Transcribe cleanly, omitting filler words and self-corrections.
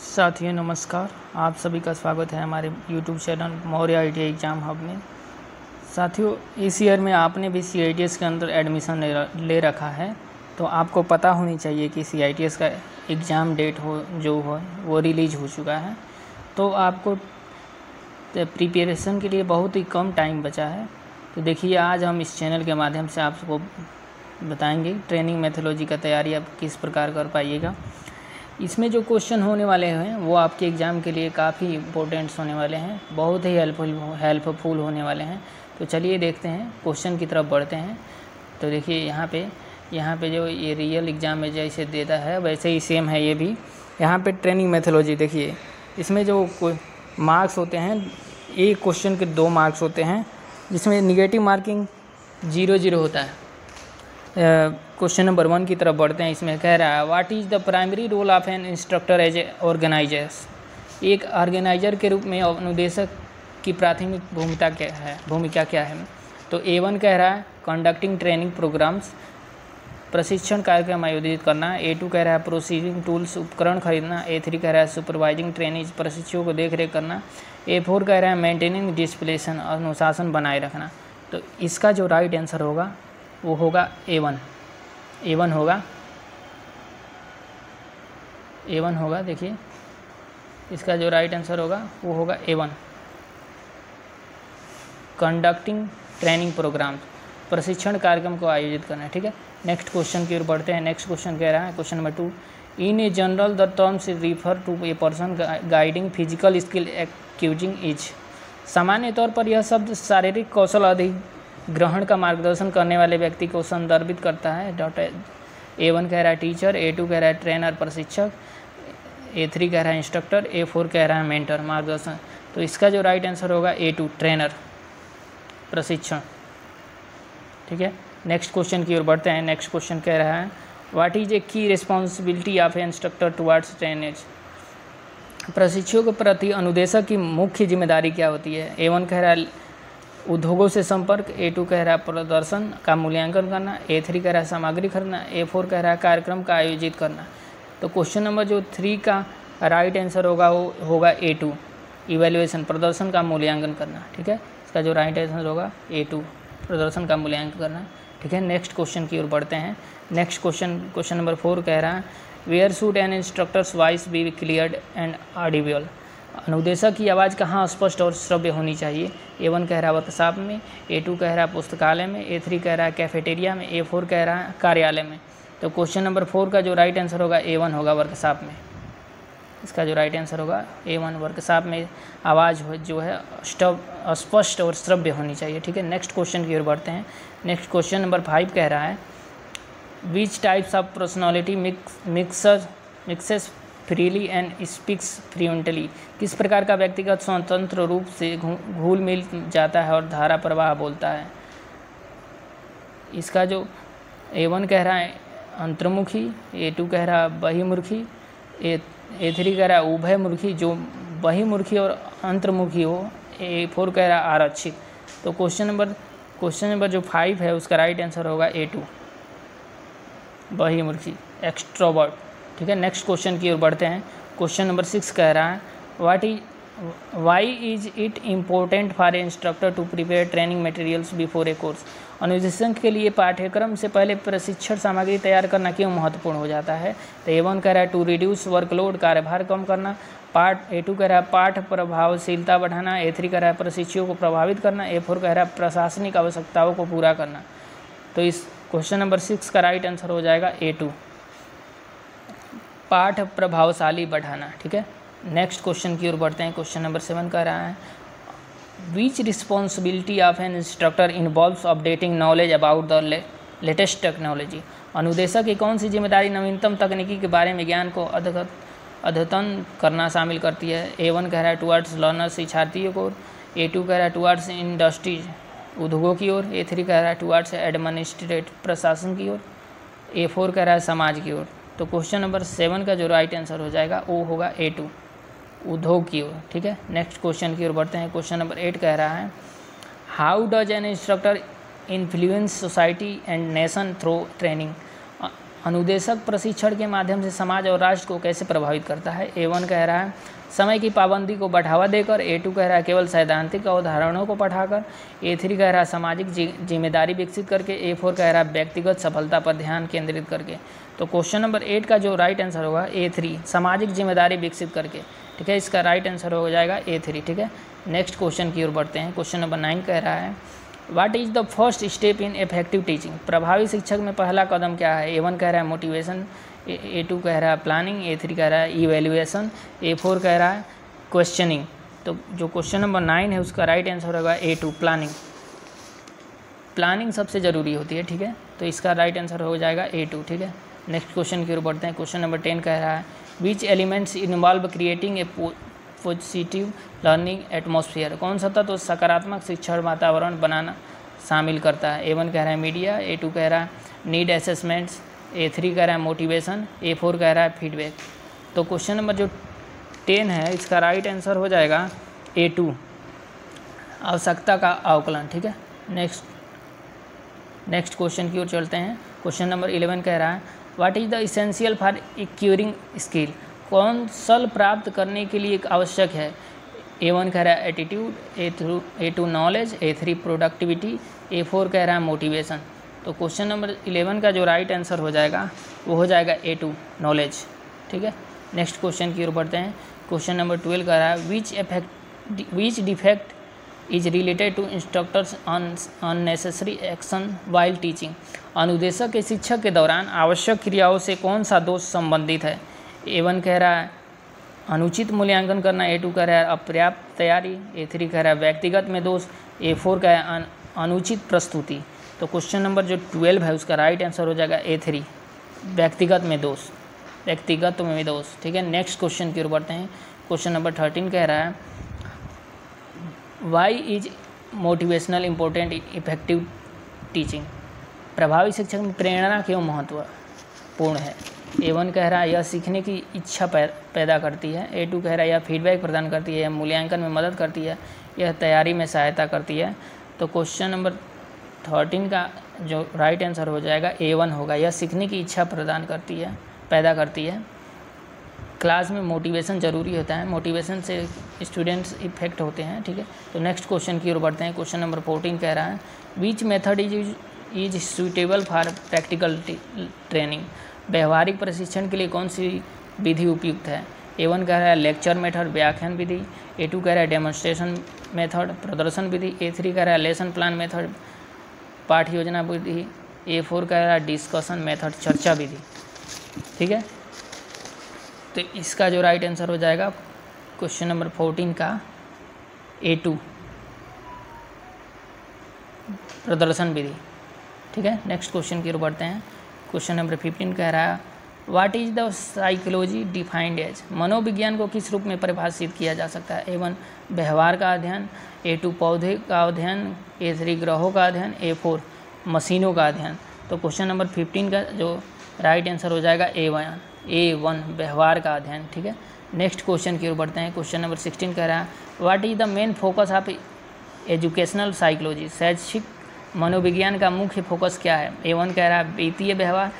साथियों नमस्कार, आप सभी का स्वागत है हमारे YouTube channel Maurya ITI exam hub में। साथियों, इस ईयर में आपने भी CITS के अंदर एडमिशन ले रखा है, तो आपको पता होनी चाहिए कि CITS का एग्ज़ाम डेट वो रिलीज़ हो चुका है। तो आपको प्रिपरेशन के लिए बहुत ही कम टाइम बचा है। तो देखिए, आज हम इस चैनल के माध्यम से आपको बताएंगे ट्रेनिंग मेथोडोलॉजी का तैयारी आप किस प्रकार कर पाइएगा। इसमें जो क्वेश्चन होने वाले हैं वो आपके एग्ज़ाम के लिए काफ़ी इम्पोर्टेंट्स होने वाले हैं, बहुत ही हेल्पफुल होने वाले हैं। तो चलिए देखते हैं, क्वेश्चन की तरफ बढ़ते हैं। तो देखिए यहाँ पे जो ये रियल एग्ज़ाम में जैसे देता है वैसे ही सेम है ये भी। यहाँ पे ट्रेनिंग मेथोडोलॉजी देखिए, इसमें जो मार्क्स होते हैं, एक क्वेश्चन के 2 मार्क्स होते हैं, जिसमें निगेटिव मार्किंग 0 होता है। क्वेश्चन नंबर 1 की तरफ बढ़ते हैं। इसमें कह रहा है what is the primary role of an instructor as a organizers. एक ऑर्गेनाइजर के रूप में अनुदेशक की प्राथमिक भूमिका क्या है। तो A1 कह रहा है कंडक्टिंग ट्रेनिंग प्रोग्राम्स, प्रशिक्षण कार्यक्रम आयोजित करना। A2 कह रहा है प्रोसीडिंग टूल्स, उपकरण खरीदना। A3 कह रहा है सुपरवाइजिंग ट्रेनिंग, प्रशिक्षुओं को देखरेख करना। A4 कह रहा है मेंटेनिंग डिसिप्लिन, अनुशासन बनाए रखना। तो इसका जो राइट आंसर होगा वो होगा A1 होगा। देखिए, इसका जो राइट आंसर होगा वो होगा A1, कंडक्टिंग ट्रेनिंग प्रोग्राम, प्रशिक्षण कार्यक्रम को आयोजित करना। ठीक है, नेक्स्ट क्वेश्चन की ओर बढ़ते हैं। नेक्स्ट क्वेश्चन कह रहा है, question number 2, in a general the terms refer to a person guiding physical skill accusing is. सामान्य तौर पर यह शब्द शारीरिक कौशल अधिग्रहण का मार्गदर्शन करने वाले व्यक्ति को संदर्भित करता है। A1 कह रहा है टीचर, A2 कह रहा है ट्रेनर प्रशिक्षक, A3 कह रहा है इंस्ट्रक्टर, A4 कह रहा है मेंटर मार्गदर्शन। तो इसका जो राइट आंसर होगा A2 ट्रेनर प्रशिक्षण। ठीक है, नेक्स्ट क्वेश्चन की ओर बढ़ते हैं। नेक्स्ट क्वेश्चन कह रहा है what is a key responsibility of a instructor towards trainees. प्रशिक्षुओं के प्रति अनुदेशक की मुख्य जिम्मेदारी क्या होती है। A1 कह रहा है उद्योगों से संपर्क, A2 कह रहा है प्रदर्शन का मूल्यांकन करना, A3 कह रहा है सामग्री खरीदना, A4 कह रहा है कार्यक्रम का आयोजित करना। तो क्वेश्चन नंबर जो 3 का राइट आंसर होगा वो होगा A2 इवैल्यूएशन, प्रदर्शन का मूल्यांकन करना। ठीक है, इसका जो राइट आंसर होगा A2 प्रदर्शन का मूल्यांकन करना। ठीक है, नेक्स्ट क्वेश्चन की ओर बढ़ते हैं। नेक्स्ट क्वेश्चन नंबर 4 कह रहा है where should an instructor's voice be cleared and audible. अनुदेशक की आवाज़ कहाँ स्पष्ट और श्रव्य होनी चाहिए। A1 कह रहा है वर्कशॉप में, A2 कह रहा है पुस्तकालय में, A3 कह रहा है कैफेटेरिया में, A4 कह रहा है कार्यालय में। तो क्वेश्चन नंबर 4 का जो राइट आंसर होगा A1 होगा वर्कशॉप में। इसका जो राइट आंसर होगा A1 वर्कशॉप में आवाज़ जो है स्पष्ट और श्रव्य होनी चाहिए। ठीक है, नेक्स्ट क्वेश्चन की ओर बढ़ते हैं। नेक्स्ट क्वेश्चन नंबर 5 कह रहा है which types of personality mixes freely and speaks fluently. किस प्रकार का व्यक्तिगत स्वतंत्र रूप से घुल मिल जाता है और धारा प्रवाह बोलता है। इसका जो A1 कह रहा है अंतर्मुखी, A2 कह रहा है बहिर्मुखी, A3 कह रहा है उभयमुखी जो बहिर्मुखी और अंतर्मुखी हो, A4 कह रहा है आरक्षित। तो क्वेश्चन नंबर जो 5 है उसका राइट आंसर होगा A2 बहिर्मुखी एक्सट्रोवर्ट। ठीक है, नेक्स्ट क्वेश्चन की ओर बढ़ते हैं। क्वेश्चन नंबर 6 कह रहा है why is it important for a instructor to prepare training materials before a course. अनुदेशक के लिए पाठ्यक्रम से पहले प्रशिक्षण सामग्री तैयार करना क्यों महत्वपूर्ण हो जाता है। तो A1 कह रहा है टू रिड्यूस वर्कलोड, कार्यभार कम करना। A2 कह रहा है पाठ प्रभावशीलता बढ़ाना, A3 कह रहा है प्रशिक्षुओं को प्रभावित करना, A4 कह रहा है प्रशासनिक आवश्यकताओं को पूरा करना। तो इस क्वेश्चन नंबर 6 का राइट आंसर हो जाएगा A2 पाठ प्रभावशाली बढ़ाना। ठीक है, नेक्स्ट क्वेश्चन की ओर बढ़ते हैं। क्वेश्चन नंबर 7 कह रहा है which responsibility of an instructor involves updating knowledge about the latest technology. अनुदेशक की कौन सी जिम्मेदारी नवीनतम तकनीकी के बारे में ज्ञान को अद्यतन करना शामिल करती है। A1 कह रहा है टुवर्ड्स लर्नर्स शिक्षार्थियों को, A2 कह रहा है टुवर्ड्स इंडस्ट्रीज उद्योगों की ओर, A3 कह रहा है टुवर्ड्स एडमिनिस्ट्रेटिव प्रशासन की ओर, A4 कह रहा है समाज की ओर। तो क्वेश्चन नंबर 7 का जो राइट आंसर हो जाएगा वो होगा A2 उद्योग की ओर। ठीक है, नेक्स्ट क्वेश्चन की ओर बढ़ते हैं। क्वेश्चन नंबर 8 कह रहा है how does N instructor influence society and nation through training. अनुदेशक प्रशिक्षण के माध्यम से समाज और राष्ट्र को कैसे प्रभावित करता है? A1 कह रहा है समय की पाबंदी को बढ़ावा देकर, A2 कह रहा है केवल सैद्धांतिक अवधारणाओं को पढ़ाकर, A3 कह रहा है सामाजिक जिम्मेदारी विकसित करके, A4 कह रहा है व्यक्तिगत सफलता पर ध्यान केंद्रित करके। तो क्वेश्चन नंबर 8 का जो राइट आंसर होगा A3, सामाजिक जिम्मेदारी विकसित करके, ठीक है। इसका राइट आंसर हो जाएगा A3, ठीक है। नेक्स्ट क्वेश्चन की ओर बढ़ते हैं। क्वेश्चन नंबर 9 कह रहा है what is the first step in effective teaching? प्रभावी शिक्षक में पहला कदम क्या है? A1 कह रहा है मोटिवेशन, A2 कह रहा है प्लानिंग, A3 कह रहा है इवेल्युएशन, A4 कह रहा है क्वेश्चनिंग। तो जो क्वेश्चन नंबर 9 है उसका राइट आंसर होगा A2 प्लानिंग। प्लानिंग सबसे ज़रूरी होती है, ठीक है। तो इसका राइट आंसर हो जाएगा A2, ठीक है। नेक्स्ट क्वेश्चन की ओर बढ़ते हैं। क्वेश्चन नंबर 10 कह रहा है विच elements involve creating a positive learning atmosphere? कौन सा तत्व सकारात्मक शिक्षण वातावरण बनाना शामिल करता है? A1 कह रहा है मीडिया, A2 कह रहा है नीड असेसमेंट्स, A3 कह रहा है मोटिवेशन, A4 कह रहा है फीडबैक। तो क्वेश्चन नंबर जो 10 है इसका राइट आंसर हो जाएगा A2 आवश्यकता का आकलन, ठीक है। नेक्स्ट क्वेश्चन की ओर चलते हैं। क्वेश्चन नंबर 11 कह रहा है what is the essential for acquiring skill? कौशल प्राप्त करने के लिए आवश्यक है? A1 कह रहा है attitude, A2 knowledge, A3 productivity, A4 कह रहा है मोटिवेशन। तो क्वेश्चन नंबर 11 का जो राइट आंसर हो जाएगा वो हो जाएगा A2 नॉलेज, ठीक है। नेक्स्ट क्वेश्चन की ओर बढ़ते हैं। क्वेश्चन नंबर 12 कह रहा है which defect is related to instructors unnecessary action while teaching? अनुदेशक के शिक्षक के दौरान आवश्यक क्रियाओं से कौन सा दोष संबंधित है? A1 कह रहा है अनुचित मूल्यांकन करना, A2 कह रहा है अपर्याप्त तैयारी, A3 कह रहा है व्यक्तिगत में दोष, A4 कह रहा है अनुचित प्रस्तुति। तो क्वेश्चन नंबर जो 12 है उसका राइट आंसर हो जाएगा A3 व्यक्तिगत में दोष, ठीक है। नेक्स्ट क्वेश्चन की ओर बढ़ते हैं। क्वेश्चन नंबर 13 कह रहा है why is motivational important effective teaching? प्रभावी शिक्षक में प्रेरणा क्यों महत्वपूर्ण है? A1 कह रहा है यह सीखने की इच्छा पैदा करती है, A2 कह रहा है यह फीडबैक प्रदान करती है, यह मूल्यांकन में मदद करती है, यह तैयारी में सहायता करती है। तो क्वेश्चन नंबर 13 का जो राइट आंसर हो जाएगा A1 होगा, यह सीखने की इच्छा पैदा करती है। क्लास में मोटिवेशन ज़रूरी होता है, मोटिवेशन से स्टूडेंट्स इफेक्ट होते हैं, ठीक है। तो नेक्स्ट क्वेश्चन की ओर बढ़ते हैं। क्वेश्चन नंबर 14 कह रहा है which method is suitable for practical training? व्यवहारिक प्रशिक्षण के लिए कौन सी विधि उपयुक्त है? A1 कह रहा है लेक्चर मेथड व्याख्यान विधि, A2 कह रहा है डेमोन्स्ट्रेशन मेथड प्रदर्शन विधि, A3 कह रहा है लेसन प्लान मेथड पाठ योजना विधि, A4 कह रहा है डिस्कशन मेथड चर्चा विधि, ठीक है। तो इसका जो राइट आंसर हो जाएगा क्वेश्चन नंबर 14 का A2 प्रदर्शन विधि, ठीक है। नेक्स्ट क्वेश्चन की ओर बढ़ते हैं। क्वेश्चन नंबर 15 कह रहा है what is the psychology defined as? मनोविज्ञान को किस रूप में परिभाषित किया जा सकता है? A1 व्यवहार का अध्ययन, A2 पौधे का अध्ययन, A3 ग्रहों का अध्ययन, A4 मशीनों का अध्ययन। तो क्वेश्चन नंबर 15 का जो राइट आंसर हो जाएगा A1 व्यवहार का अध्ययन, ठीक है। नेक्स्ट क्वेश्चन की ओर बढ़ते हैं। क्वेश्चन नंबर 16 कह रहा है what is the main focus of educational psychology? शैक्षिक मनोविज्ञान का मुख्य फोकस क्या है? A1 कह रहा है वित्तीय व्यवहार,